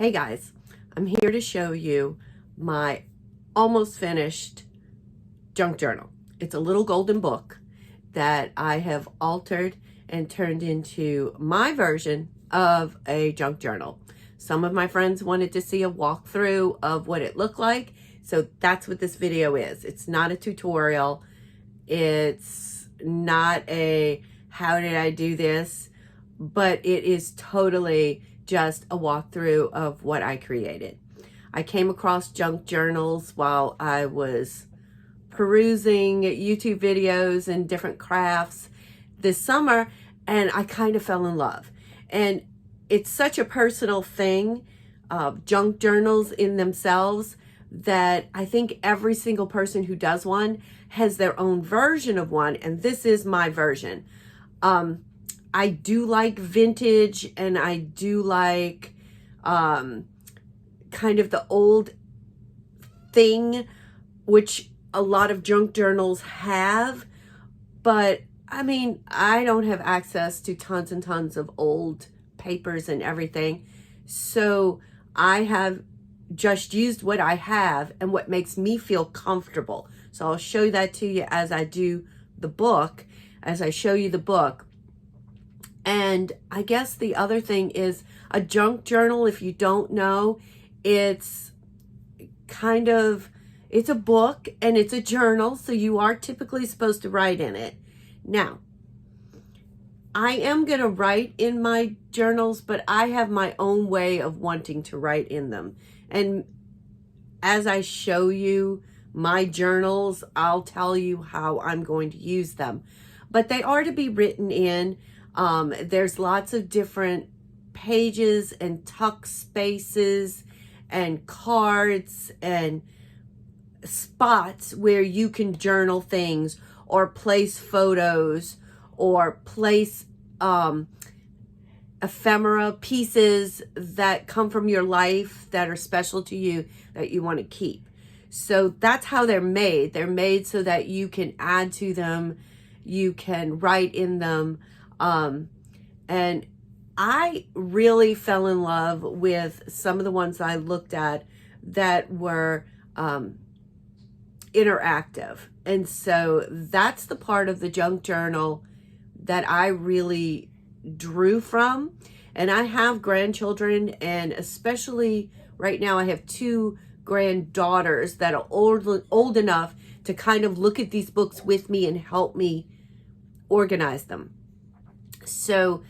Hey guys, I'm here to show you my almost finished junk journal. It's a little golden book that I have altered and turned into my version of a junk journal. Some of my friends wanted to see a walkthrough of what it looked like, so that's what this video is. It's not a tutorial. It's not a how did I do this, but it is totally just a walkthrough of what I created. I came across junk journals while I was perusing YouTube videos and different crafts this summer, and I kind of fell in love. And it's such a personal thing, junk journals in themselves, that I think every single person who does one has their own version of one, and this is my version. I do like vintage, and I do like kind of the old thing, which a lot of junk journals have. But I mean, I don't have access to tons and tons of old papers and everything. So I have just used what I have and what makes me feel comfortable. So I'll show that to you as I do the book, as I show you the book. And I guess the other thing is a junk journal, if you don't know, it's kind of, it's a book and it's a journal, so you are typically supposed to write in it. Now, I am going to write in my journals, but I have my own way of wanting to write in them. And as I show you my journals, I'll tell you how I'm going to use them. But they are to be written in. There's lots of different pages and tuck spaces and cards and spots where you can journal things or place photos or place ephemera pieces that come from your life that are special to you that you want to keep. So that's how they're made. They're made so that you can add to them, you can write in them. And I really fell in love with some of the ones I looked at that were interactive. And so that's the part of the junk journal that I really drew from. And I have grandchildren, and especially right now I have two granddaughters that are old enough to kind of look at these books with me and help me organize them. So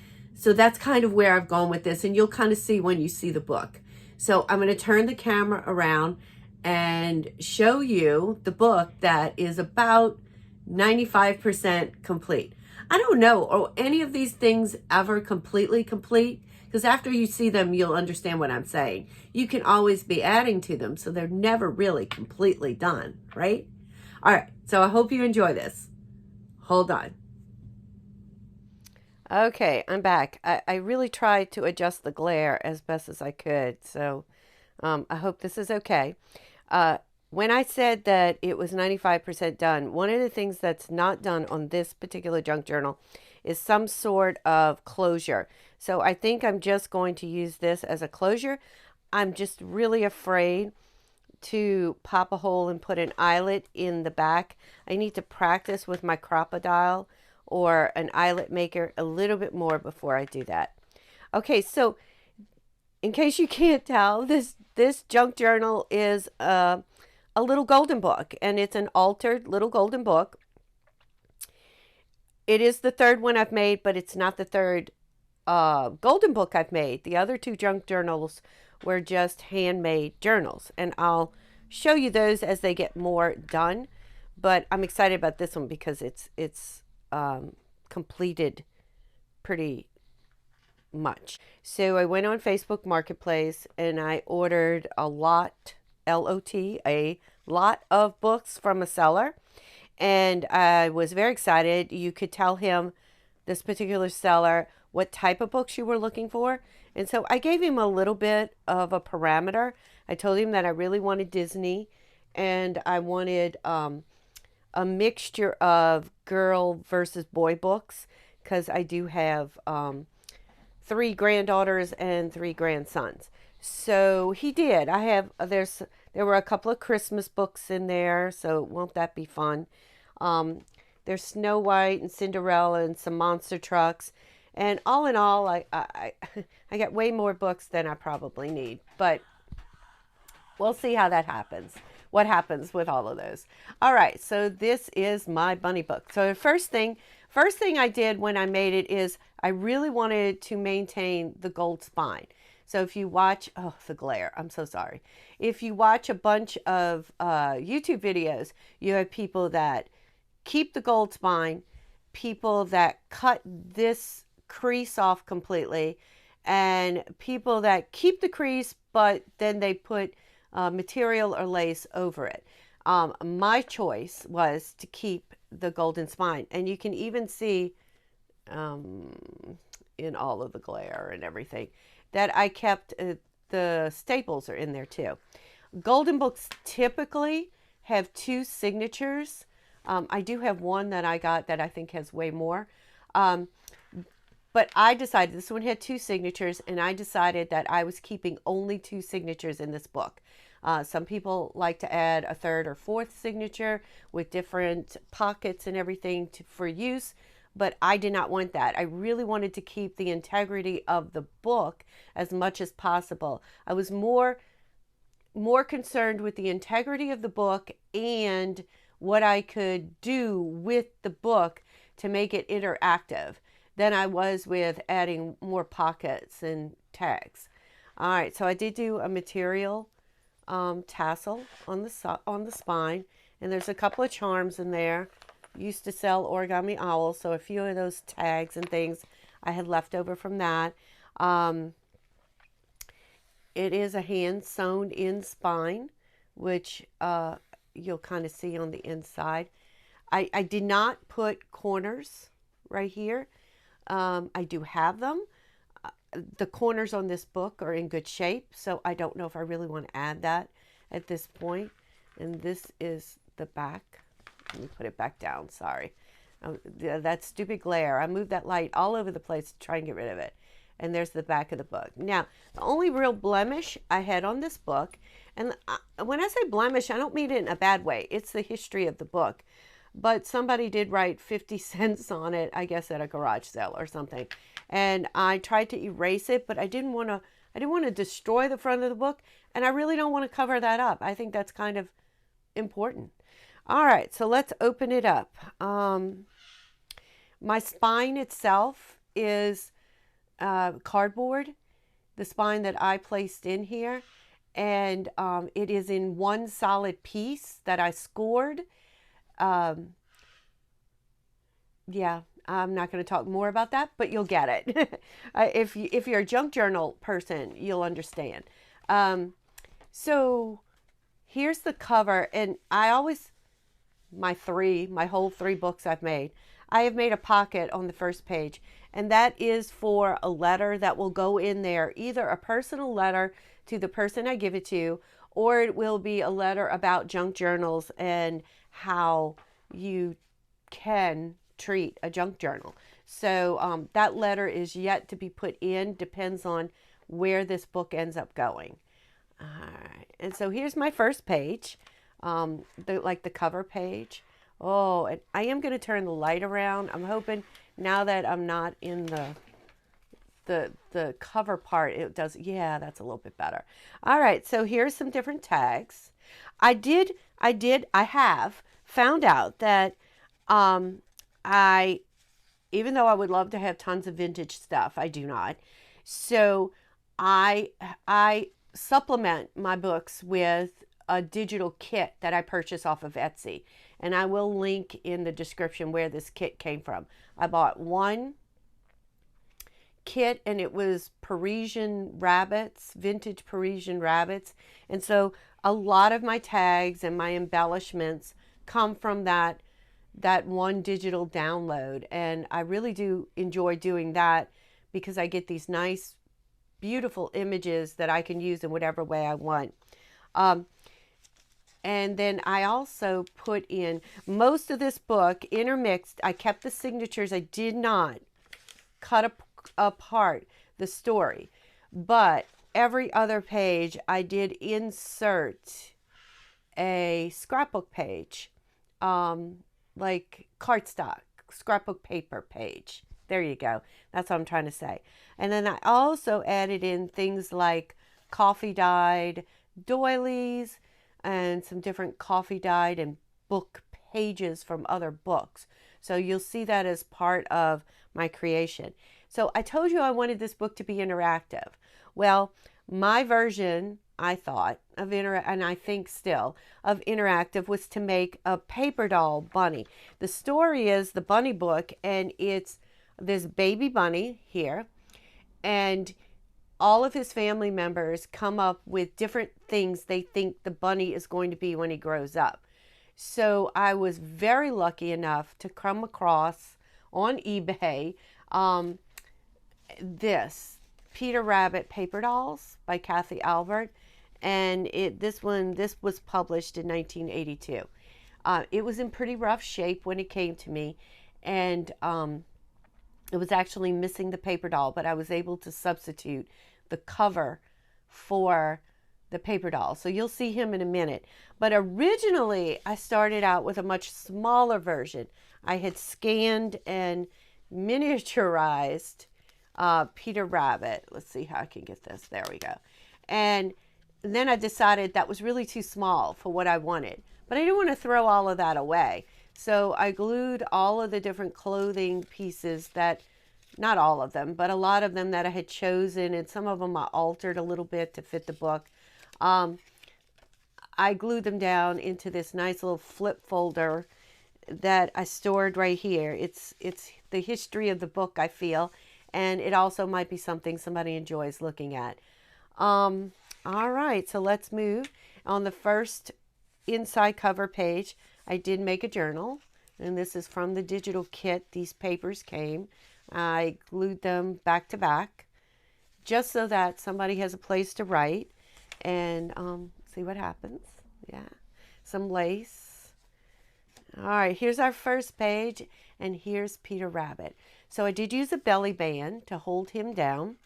that's kind of where I've gone with this, and you'll kind of see when you see the book. So I'm going to turn the camera around and show you the book that is about 95% complete. I don't know, are any of these things ever completely complete? Because after you see them, you'll understand what I'm saying. You can always be adding to them, so they're never really completely done, right? All right, so I hope you enjoy this. Hold on. Okay, I'm back. I really tried to adjust the glare as best as I could, so I hope this is okay. When I said that it was 95% done, one of the things that's not done on this particular junk journal is some sort of closure. So I think I'm just going to use this as a closure. I'm just really afraid to pop a hole and put an eyelet in the back. I need to practice with my crocodile or an eyelet maker a little bit more before I do that. Okay, so in case you can't tell, this junk journal is a little golden book, and it's an altered little golden book. It is the third one I've made, but it's not the third golden book I've made. The other two junk journals were just handmade journals, and I'll show you those as they get more done. But I'm excited about this one because it's completed pretty much. So I went on Facebook Marketplace and I ordered a lot, L-O-T, a lot of books from a seller, and I was very excited. You could tell him, this particular seller, what type of books you were looking for, and so I gave him a little bit of a parameter. I told him that I really wanted Disney, and I wanted a mixture of girl versus boy books, because I do have 3 granddaughters and 3 grandsons. So he did. There were a couple of Christmas books in there, so won't that be fun? Um, there's Snow White and Cinderella and some monster trucks. And all in all, I got way more books than I probably need. But we'll see how that happens. What happens with all of those. All right, so this is my bunny book. So the first thing I did when I made it is I really wanted to maintain the gold spine. So if you watch, oh, the glare, I'm so sorry. If you watch a bunch of YouTube videos, you have people that keep the gold spine, people that cut this crease off completely, and people that keep the crease, but then they put material or lace over it. My choice was to keep the golden spine, and you can even see in all of the glare and everything that I kept the staples are in there too. Golden books typically have 2 signatures. I do have one that I got that I think has way more. But I decided this one had 2 signatures, and I decided that I was keeping only 2 signatures in this book. Some people like to add a 3rd or 4th signature with different pockets and everything for use, but I did not want that. I really wanted to keep the integrity of the book as much as possible. I was more concerned with the integrity of the book and what I could do with the book to make it interactive than I was with adding more pockets and tags. All right, so I did do a material tassel on the spine, and there's a couple of charms in there. Used to sell Origami Owl, so a few of those tags and things I had left over from that. It is a hand sewn in spine, which you'll kind of see on the inside. I did not put corners right here. I do have them. The corners on this book are in good shape, so I don't know if I really want to add that at this point. And this is the back. Let me put it back down. Sorry. That stupid glare. I moved that light all over the place to try and get rid of it. And there's the back of the book. Now, the only real blemish I had on this book, and when I say blemish, I don't mean it in a bad way. It's the history of the book. But somebody did write 50 cents on it, I guess at a garage sale or something. And I tried to erase it, but I didn't want to destroy the front of the book, and I really don't want to cover that up. I think that's kind of important. All right, so let's open it up. My spine itself is cardboard, the spine that I placed in here, and it is in one solid piece that I scored. Yeah, I'm not going to talk more about that, but you'll get it. If you're a junk journal person, you'll understand. So here's the cover, and I always, my whole 3 books I've made, I have made a pocket on the first page, and that is for a letter that will go in there, either a personal letter to the person I give it to, or it will be a letter about junk journals and how you can treat a junk journal. So that letter is yet to be put in, depends on where this book ends up going. All right, and so here's my first page, the cover page. Oh, and I am going to turn the light around. I'm hoping now that I'm not in the cover part, it does, yeah, that's a little bit better. All right, so here's some different tags. I have found out that even though I would love to have tons of vintage stuff, I do not. So I supplement my books with a digital kit that I purchase off of Etsy. And I will link in the description where this kit came from. I bought one kit, and it was Parisian rabbits, vintage Parisian rabbits. And so a lot of my tags and my embellishments come from that one digital download. And I really do enjoy doing that because I get these nice, beautiful images that I can use in whatever way I want. And then I also put in most of this book intermixed. I kept the signatures. I did not cut apart the story. But every other page I did insert a scrapbook page, like cardstock, scrapbook paper page. There you go. That's what I'm trying to say. And then I also added in things like coffee dyed doilies and some different coffee dyed and book pages from other books. So you'll see that as part of my creation. So I told you I wanted this book to be interactive. Well, my version, I thought, of and I think still, of interactive was to make a paper doll bunny. The story is the bunny book, and it's this baby bunny here, and all of his family members come up with different things they think the bunny is going to be when he grows up. So I was very lucky enough to come across on eBay this Peter Rabbit paper dolls by Kathy Albert, and this was published in 1982. It was in pretty rough shape when it came to me, and it was actually missing the paper doll, but I was able to substitute the cover for the paper doll. So you'll see him in a minute. But originally, I started out with a much smaller version. I had scanned and miniaturized Peter Rabbit. Let's see how I can get this. There we go. And then I decided that was really too small for what I wanted. But I didn't want to throw all of that away. So I glued all of the different clothing pieces that, not all of them, but a lot of them that I had chosen, and some of them I altered a little bit to fit the book. I glued them down into this nice little flip folder that I stored right here. It's the history of the book, I feel, and it also might be something somebody enjoys looking at. All right, so let's move. On the first inside cover page, I did make a journal, and this is from the digital kit. These papers came. I glued them back to back just so that somebody has a place to write, and see what happens. Yeah, some lace. All right, here's our first page, and here's Peter Rabbit. So I did use a belly band to hold him down,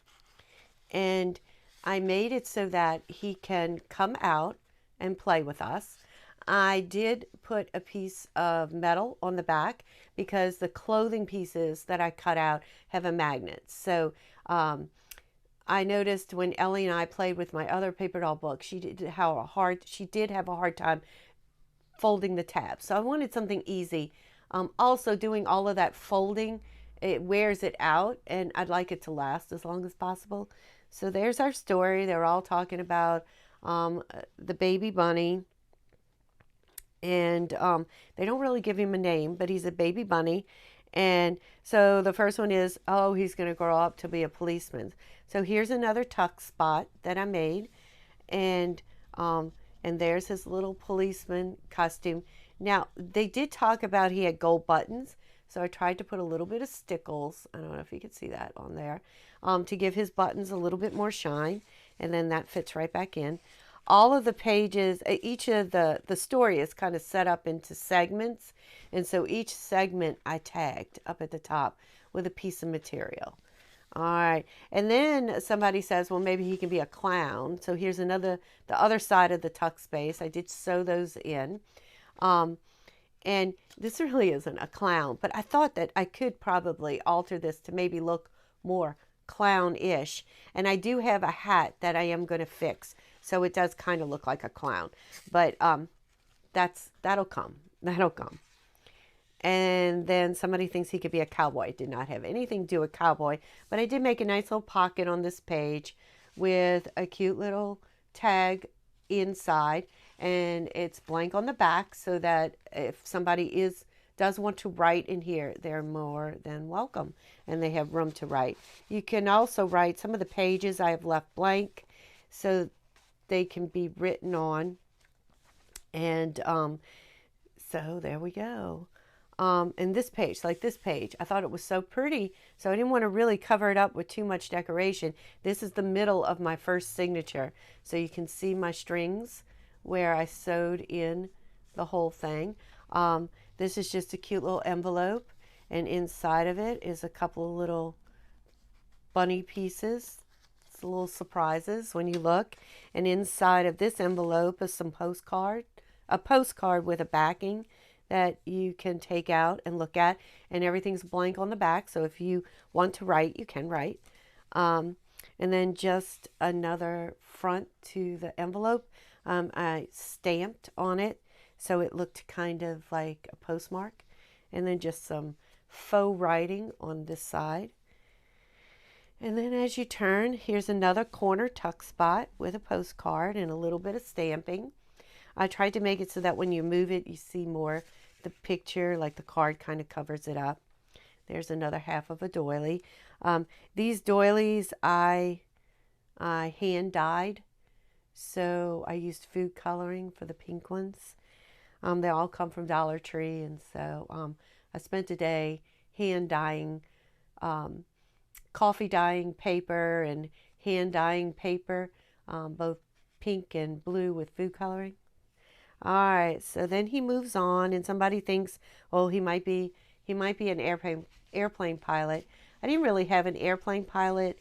and I made it so that he can come out and play with us. I did put a piece of metal on the back because the clothing pieces that I cut out have a magnet. So I noticed when Ellie and I played with my other paper doll book, she did have a hard time folding the tabs. So I wanted something easy. Also, doing all of that folding, it wears it out, and I'd like it to last as long as possible. So there's our story. They're all talking about the baby bunny. And they don't really give him a name, but he's a baby bunny. And so the first one is, oh, he's going to grow up to be a policeman. So here's another tuck spot that I made. And there's his little policeman costume. Now, they did talk about he had gold buttons. So I tried to put a little bit of stickles. I don't know if you can see that on there. To give his buttons a little bit more shine. And then that fits right back in. All of the pages, each of the story is kind of set up into segments. And so each segment I tagged up at the top with a piece of material. All right. And then somebody says, well, maybe he can be a clown. So here's the other side of the tuck space. I did sew those in. And this really isn't a clown, but I thought that I could probably alter this to maybe look more clown-ish. And I do have a hat that I am going to fix. So it does kind of look like a clown, but that'll come. That'll come. And then somebody thinks he could be a cowboy. It did not have anything to do with cowboy, but I did make a nice little pocket on this page with a cute little tag inside, and it's blank on the back so that if somebody does want to write in here, they're more than welcome, and they have room to write. You can also write some of the pages I have left blank, so they can be written on. And so there we go. And this page, like this page, I thought it was so pretty, so I didn't want to really cover it up with too much decoration. This is the middle of my first signature, so you can see my strings where I sewed in the whole thing. This is just a cute little envelope, and inside of it is a couple of little bunny pieces. It's little surprises when you look. And inside of this envelope is some a postcard with a backing that you can take out and look at. And everything's blank on the back. So if you want to write, you can write. And then just another front to the envelope. I stamped on it so it looked kind of like a postmark. And then just some faux writing on this side. And then as you turn, here's another corner tuck spot with a postcard and a little bit of stamping. I tried to make it so that when you move it, you see more the picture, like the card kind of covers it up. There's another half of a doily. These doilies I hand dyed, so I used food coloring for the pink ones. They all come from Dollar Tree, and so I spent a day hand dyeing, coffee dyeing paper and hand dyeing paper, both pink and blue with food coloring. All right, so then he moves on, and somebody thinks, oh, he might be an airplane pilot. I didn't really have an airplane pilot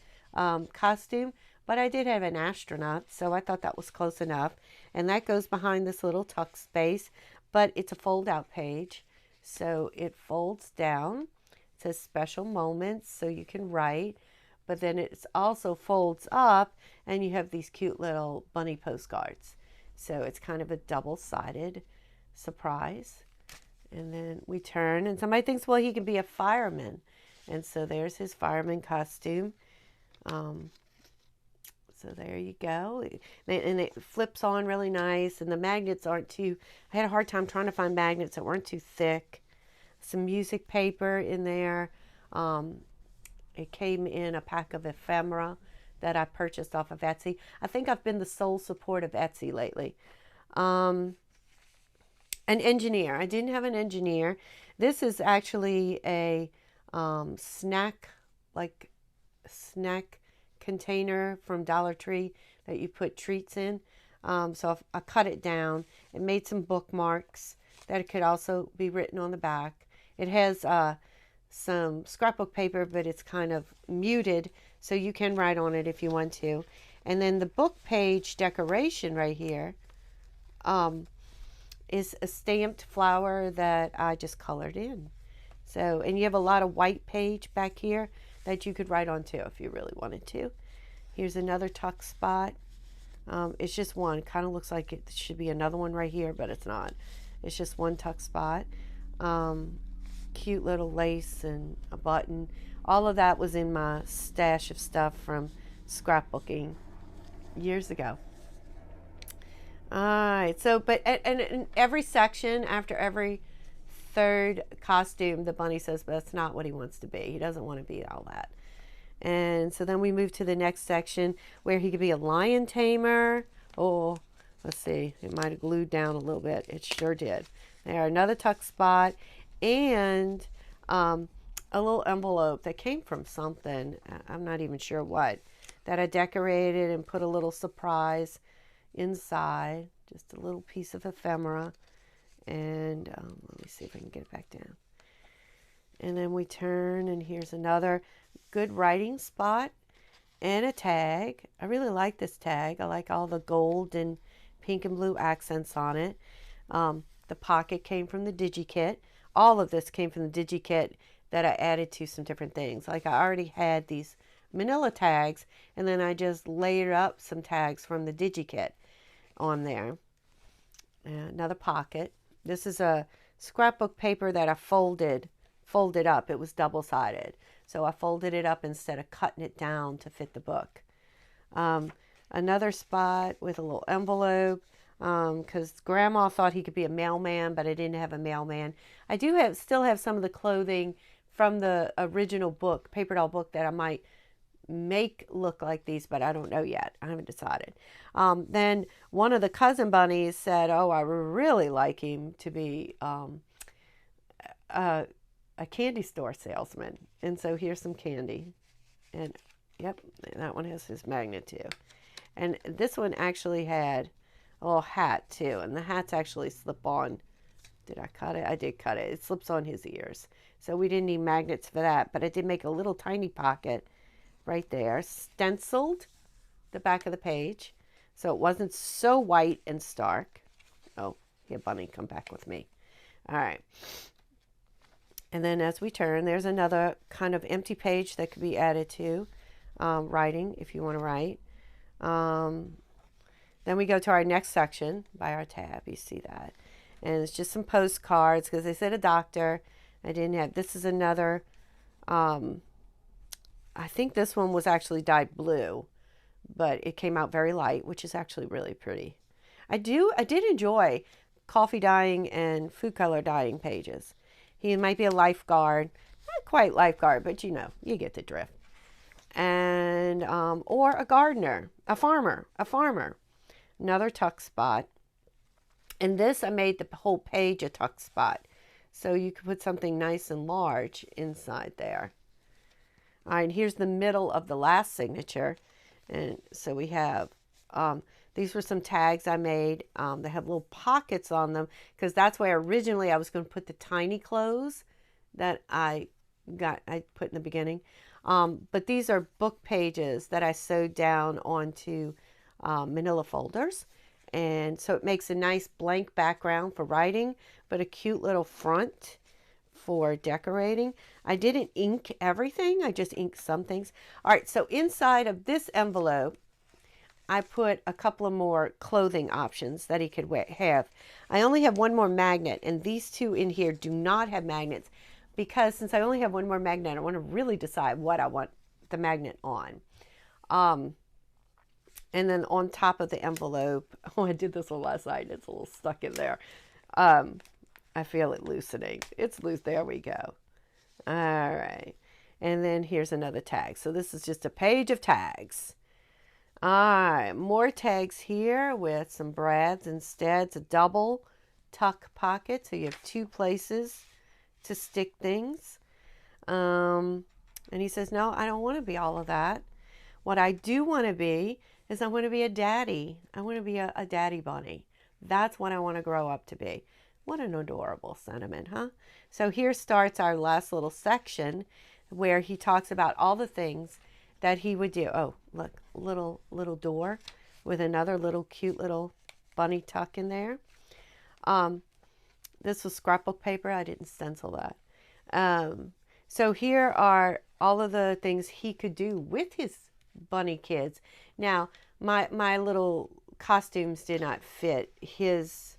costume, but I did have an astronaut, so I thought that was close enough. And that goes behind this little tuck space, but it's a fold-out page, so it folds down. It says special moments, so you can write, but then it also folds up, and you have these cute little bunny postcards. So it's kind of a double-sided surprise. And then we turn, and somebody thinks, well, he can be a fireman. And so there's his fireman costume. So there you go. And it flips on really nice, and the magnets aren't too, I had a hard time trying to find magnets that weren't too thick. Some music paper in there. It came in a pack of ephemera that I purchased off of Etsy. I think I've been the sole support of Etsy lately. An engineer. I didn't have an engineer. This is actually a snack container from Dollar Tree that you put treats in. So I cut it down and made some bookmarks that could also be written on the back. It has some scrapbook paper, but it's kind of muted, so you can write on it if you want to. And then the book page decoration right here is a stamped flower that I just colored in. So, and you have a lot of white page back here that you could write on too if you really wanted to. Here's another tuck spot. It's just one. Kind of looks like it should be another one right here, but it's not. It's just one tuck spot. Cute little lace and a button. All of that was in my stash of stuff from scrapbooking years ago. All right, so but and in every section, after every third costume, the bunny says that's not what he wants to be. He doesn't want to be all that. And so then we move to the next section where he could be a lion tamer. Oh, let's see, it might have glued down a little bit. It sure did. There, another tuck spot, and a little envelope that came from something. I'm not even sure what, that I decorated and put a little surprise inside. Just a little piece of ephemera. And let me see if I can get it back down. And then we turn, and here's another good writing spot and a tag. I really like this tag. I like all the gold and pink and blue accents on it. The pocket came from the digi kit. All of this came from the digi kit that I added to some different things. Like I already had these manila tags, and then I just layered up some tags from the digi kit on there. Another pocket. This is a scrapbook paper that I folded up. It was double-sided. So I folded it up instead of cutting it down to fit the book. Another spot with a little envelope, because Grandma thought he could be a mailman, but I didn't have a mailman. I do still have some of the clothing from the original book, paper doll book, that I might make look like these, but I don't know yet. I haven't decided. Then one of the cousin bunnies said, oh, I really like him to be a candy store salesman. And so here's some candy. And yep, that one has his magnet too. And this one actually had a little hat too. And the hats actually slip on. Did I cut it? I did cut it. It slips on his ears. So we didn't need magnets for that. But I did make a little tiny pocket right there, stenciled the back of the page so it wasn't so white and stark. Oh, here, Bunny, come back with me. All right. And then as we turn, there's another kind of empty page that could be added to writing if you want to write. Then we go to our next section by our tab. You see that. And it's just some postcards because they said a doctor. I didn't have, this is another, I think this one was actually dyed blue, but it came out very light, which is actually really pretty. I did enjoy coffee dyeing and food color dyeing pages. He might be a lifeguard, not quite lifeguard, but you know, you get the drift. And, or a gardener, a farmer, another tuck spot. And this, I made the whole page a tuck spot. So you could put something nice and large inside there. All right, here's the middle of the last signature. And so we have, these were some tags I made. They have little pockets on them because that's where originally I was going to put the tiny clothes that I put in the beginning. But these are book pages that I sewed down onto manila folders. And so it makes a nice blank background for writing, but a cute little front for decorating. I didn't ink everything. I just inked some things. All right, so inside of this envelope, I put a couple of more clothing options that he could have. I only have one more magnet, and these two in here do not have magnets because since I only have one more magnet, I want to really decide what I want the magnet on. And then on top of the envelope, oh, I did this one last night. It's a little stuck in there. I feel it loosening. It's loose. There we go. All right. And then here's another tag. So this is just a page of tags. All right. More tags here with some brads instead. It's a double tuck pocket. So you have two places to stick things. And he says, no, I don't want to be all of that. What I do want to be is I want to be a daddy. I want to be a daddy bunny. That's what I want to grow up to be. What an adorable sentiment, huh? So here starts our last little section where he talks about all the things that he would do. Oh, look, little door with another little cute little bunny tuck in there. This was scrapbook paper. I didn't stencil that. So here are all of the things he could do with his bunny kids. Now, my little costumes did not fit his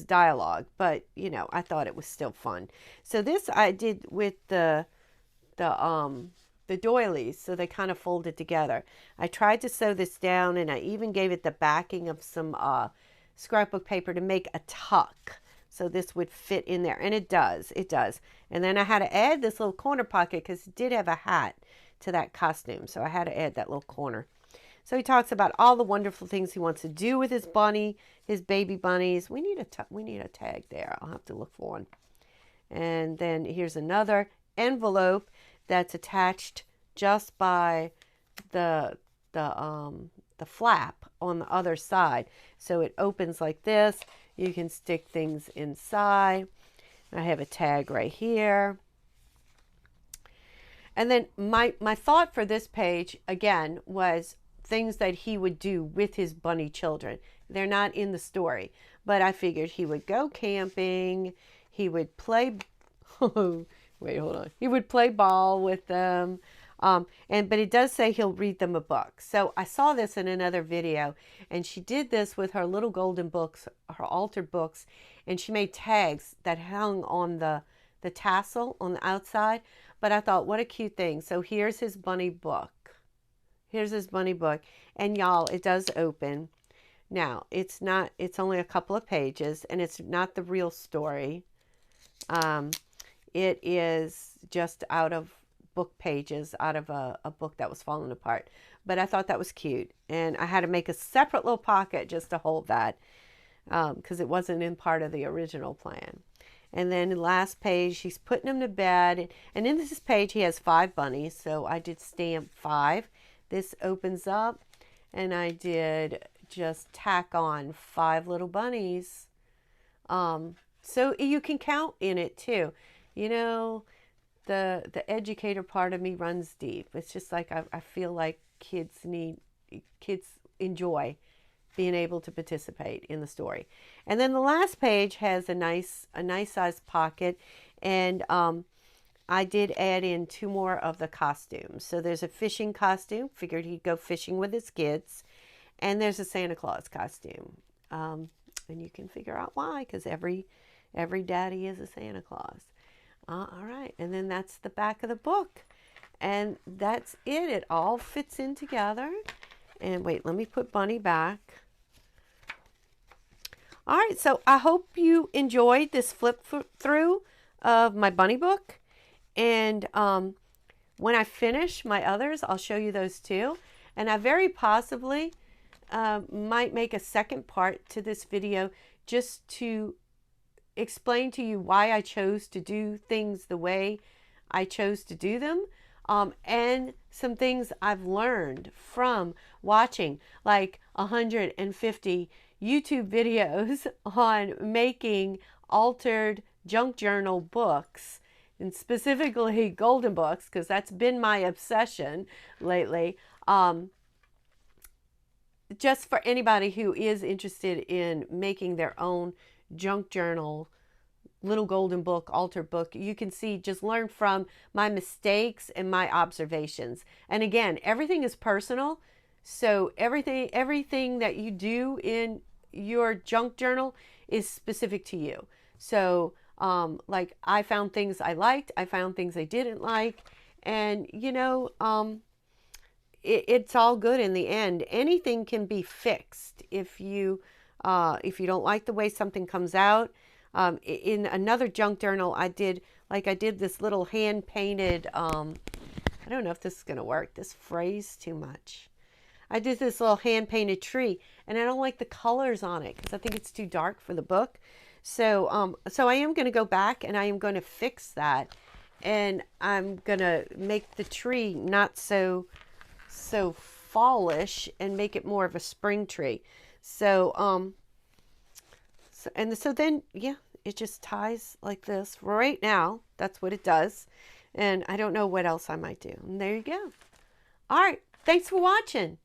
dialogue, but you know, I thought it was still fun. So this I did with the doilies, so they kind of folded together. I tried to sew this down, and I even gave it the backing of some scrapbook paper to make a tuck, so this would fit in there, and it does. And then I had to add this little corner pocket because it did have a hat to that costume, so I had to add that little corner. So he talks about all the wonderful things he wants to do with his bunny, his baby bunnies. We need a tag there. I'll have to look for one. And then here's another envelope that's attached just by the flap on the other side. So it opens like this. You can stick things inside. I have a tag right here. And then my thought for this page, again, was things that he would do with his bunny children. They're not in the story, but I figured he would go camping. He would play, wait, hold on. He would play ball with them. But it does say he'll read them a book. So I saw this in another video, and she did this with her little golden books, her altered books, and she made tags that hung on the tassel on the outside. But I thought, what a cute thing. So here's his bunny book. Here's his bunny book. And y'all, it does open. Now, it's only a couple of pages, and it's not the real story. It is just out of book pages, out of a book that was falling apart. But I thought that was cute. And I had to make a separate little pocket just to hold that because it wasn't in part of the original plan. And then the last page, she's putting him to bed. And in this page, he has 5 bunnies. So I did stamp 5. This opens up, and I did just tack on 5 little bunnies. So you can count in it too. You know, the educator part of me runs deep. It's just like I feel like kids enjoy being able to participate in the story. And then the last page has a nice sized pocket, and I did add in 2 more of the costumes. So there's a fishing costume, figured he'd go fishing with his kids, and there's a Santa Claus costume. And you can figure out why, because every daddy is a Santa Claus. All right, and then that's the back of the book, and that's it. It all fits in together. And wait, let me put Bunny back. All right, so I hope you enjoyed this flip through of my Bunny book. And when I finish my others, I'll show you those too. And I very possibly might make a second part to this video just to explain to you why I chose to do things the way I chose to do them, and some things I've learned from watching like 150 YouTube videos on making altered junk journal books, and specifically golden books, because that's been my obsession lately. Just for anybody who is interested in making their own junk journal, little golden book, altered book, you can see, just learn from my mistakes and my observations. And again, everything is personal. So everything that you do in your junk journal is specific to you. So like I found things I liked, I found things I didn't like, and you know, it's all good in the end. Anything can be fixed if you don't like the way something comes out. In another junk journal, I did this little hand painted, I don't know if this is going to work. This frays too much. I did this little hand painted tree, and I don't like the colors on it because I think it's too dark for the book. So, so I am going to go back and I am going to fix that, and I'm going to make the tree not so fallish and make it more of a spring tree. So, so then, yeah, it just ties like this right now. That's what it does. And I don't know what else I might do. And there you go. All right. Thanks for watching.